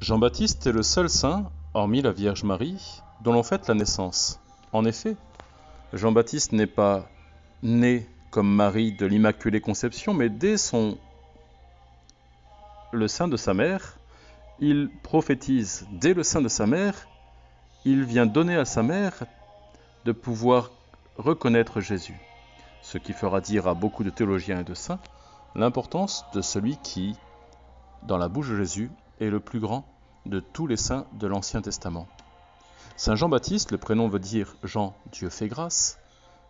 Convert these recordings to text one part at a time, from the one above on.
Jean-Baptiste est le seul saint, hormis la Vierge Marie, dont l'on fête la naissance. En effet, Jean-Baptiste n'est pas né comme Marie de l'Immaculée Conception, mais dès le sein de sa mère, il prophétise. Dès le sein de sa mère, il vient donner à sa mère de pouvoir reconnaître Jésus. Ce qui fera dire à beaucoup de théologiens et de saints l'importance de celui qui, dans la bouche de Jésus, est le plus grand de tous les saints de l'Ancien Testament. Saint Jean-Baptiste, le prénom veut dire Jean, Dieu fait grâce,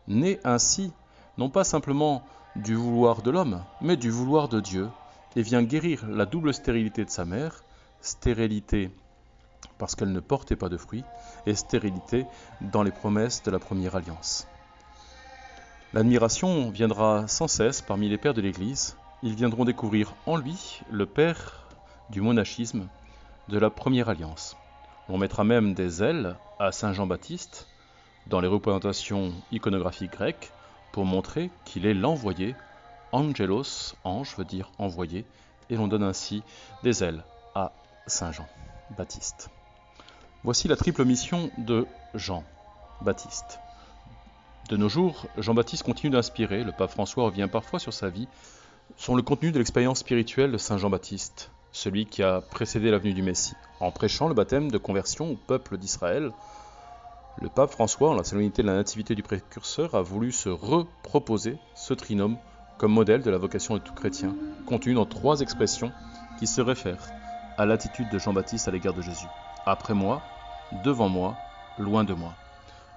naît ainsi, non pas simplement du vouloir de l'homme, mais du vouloir de Dieu, et vient guérir la double stérilité de sa mère, stérilité parce qu'elle ne portait pas de fruits, et stérilité dans les promesses de la première alliance. L'admiration viendra sans cesse parmi les pères de l'Église. Ils viendront découvrir en lui le père du monachisme de la première alliance. On mettra même des ailes à Saint Jean-Baptiste dans les représentations iconographiques grecques pour montrer qu'il est l'envoyé. Angelos, ange veut dire envoyé, et l'on donne ainsi des ailes à Saint Jean-Baptiste. Voici la triple mission de Jean-Baptiste. De nos jours, Jean-Baptiste continue d'inspirer, le pape François revient parfois sur sa vie, sur le contenu de l'expérience spirituelle de Saint Jean-Baptiste, celui qui a précédé la venue du Messie. En prêchant le baptême de conversion au peuple d'Israël, le pape François, en la solennité de la nativité du précurseur, a voulu se reproposer ce trinôme comme modèle de la vocation de tout chrétien, contenu dans 3 expressions qui se réfèrent à l'attitude de Jean-Baptiste à l'égard de Jésus. Après moi, devant moi, loin de moi.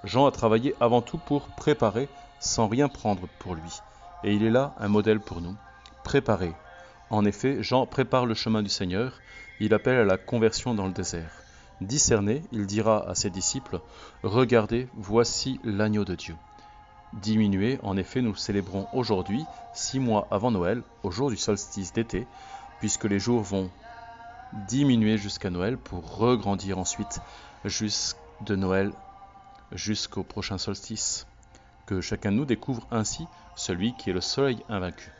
Jean a travaillé avant tout pour préparer sans rien prendre pour lui. Et il est là un modèle pour nous. Préparer. En effet, Jean prépare le chemin du Seigneur. Il appelle à la conversion dans le désert. Discerné, il dira à ses disciples, « Regardez, voici l'agneau de Dieu ». Diminué, en effet, nous célébrons aujourd'hui, 6 mois avant Noël, au jour du solstice d'été, puisque les jours vont diminuer jusqu'à Noël pour regrandir ensuite de Noël jusqu'au prochain solstice. Que chacun de nous découvre ainsi celui qui est le soleil invaincu.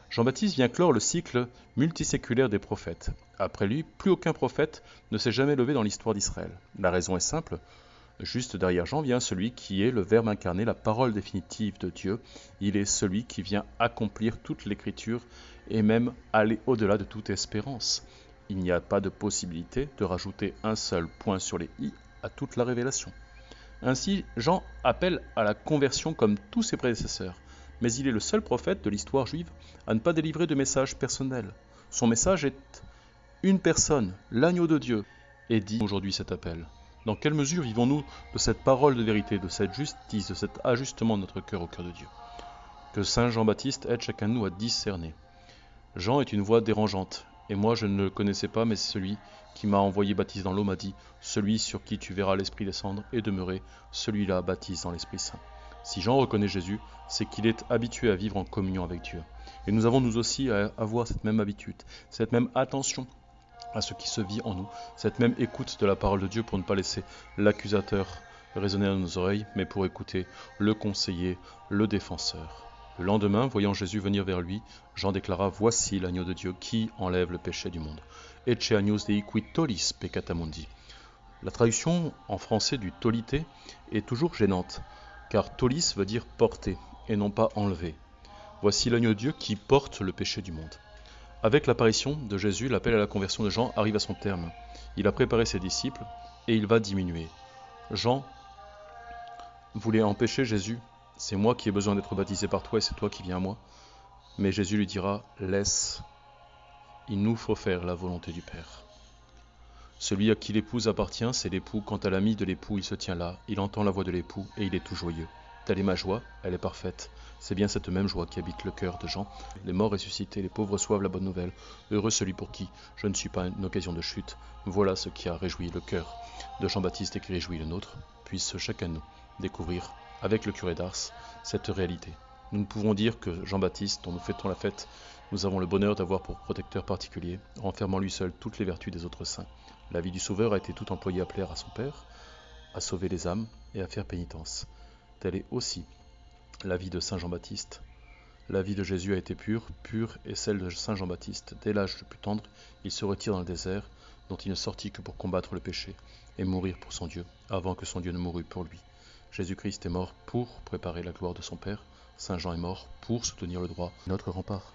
Jean-Baptiste vient clore le cycle multiséculaire des prophètes. Après lui, plus aucun prophète ne s'est jamais levé dans l'histoire d'Israël. La raison est simple. Juste derrière Jean vient celui qui est le Verbe incarné, la parole définitive de Dieu. Il est celui qui vient accomplir toute l'écriture et même aller au-delà de toute espérance. Il n'y a pas de possibilité de rajouter un seul point sur les i à toute la révélation. Ainsi, Jean appelle à la conversion comme tous ses prédécesseurs, mais il est le seul prophète de l'histoire juive à ne pas délivrer de message personnel. Son message est une personne, l'agneau de Dieu, et dit aujourd'hui cet appel. Dans quelle mesure vivons-nous de cette parole de vérité, de cette justice, de cet ajustement de notre cœur au cœur de Dieu? Que Saint Jean-Baptiste aide chacun de nous à discerner. Jean est une voix dérangeante, et moi je ne le connaissais pas, mais celui qui m'a envoyé baptiser dans l'eau m'a dit « Celui sur qui tu verras l'Esprit descendre et demeurer, celui-là baptise dans l'Esprit Saint ». Si Jean reconnaît Jésus, c'est qu'il est habitué à vivre en communion avec Dieu. Et nous avons nous aussi à avoir cette même habitude, cette même attention à ce qui se vit en nous, cette même écoute de la parole de Dieu pour ne pas laisser l'accusateur résonner dans nos oreilles, mais pour écouter le conseiller, le défenseur. Le lendemain, voyant Jésus venir vers lui, Jean déclara « Voici l'agneau de Dieu qui enlève le péché du monde. Ecce agnus Dei qui tollis peccata mundi ». La traduction en français du tolité est toujours gênante, car tollis veut dire porter et non pas enlever. Voici l'agneau de Dieu qui porte le péché du monde. Avec l'apparition de Jésus, l'appel à la conversion de Jean arrive à son terme. Il a préparé ses disciples et il va diminuer. Jean voulait empêcher Jésus. C'est moi qui ai besoin d'être baptisé par toi et c'est toi qui viens à moi. Mais Jésus lui dira, laisse, il nous faut faire la volonté du Père. Celui à qui l'épouse appartient, c'est l'époux. Quant à l'ami de l'époux, il se tient là, il entend la voix de l'époux et il est tout joyeux. Telle est ma joie, elle est parfaite. C'est bien cette même joie qui habite le cœur de Jean. Les morts ressuscités, les pauvres reçoivent la bonne nouvelle. Heureux celui pour qui je ne suis pas une occasion de chute. Voilà ce qui a réjoui le cœur de Jean-Baptiste et qui réjouit le nôtre. Puisse chacun de nous découvrir, avec le curé d'Ars, cette réalité. Nous ne pouvons dire que Jean-Baptiste, dont nous fêtons la fête, nous avons le bonheur d'avoir pour protecteur particulier, renfermant lui seul toutes les vertus des autres saints. La vie du Sauveur a été tout employée à plaire à son Père, à sauver les âmes et à faire pénitence. Telle est aussi la vie de Saint Jean-Baptiste, La vie de Jésus a été pure est celle de Saint Jean-Baptiste. Dès l'âge le plus tendre, il se retire dans le désert, dont il ne sortit que pour combattre le péché et mourir pour son Dieu, avant que son Dieu ne mourût pour lui. Jésus-Christ est mort pour préparer la gloire de son Père. Saint Jean est mort pour soutenir le droit, notre rempart.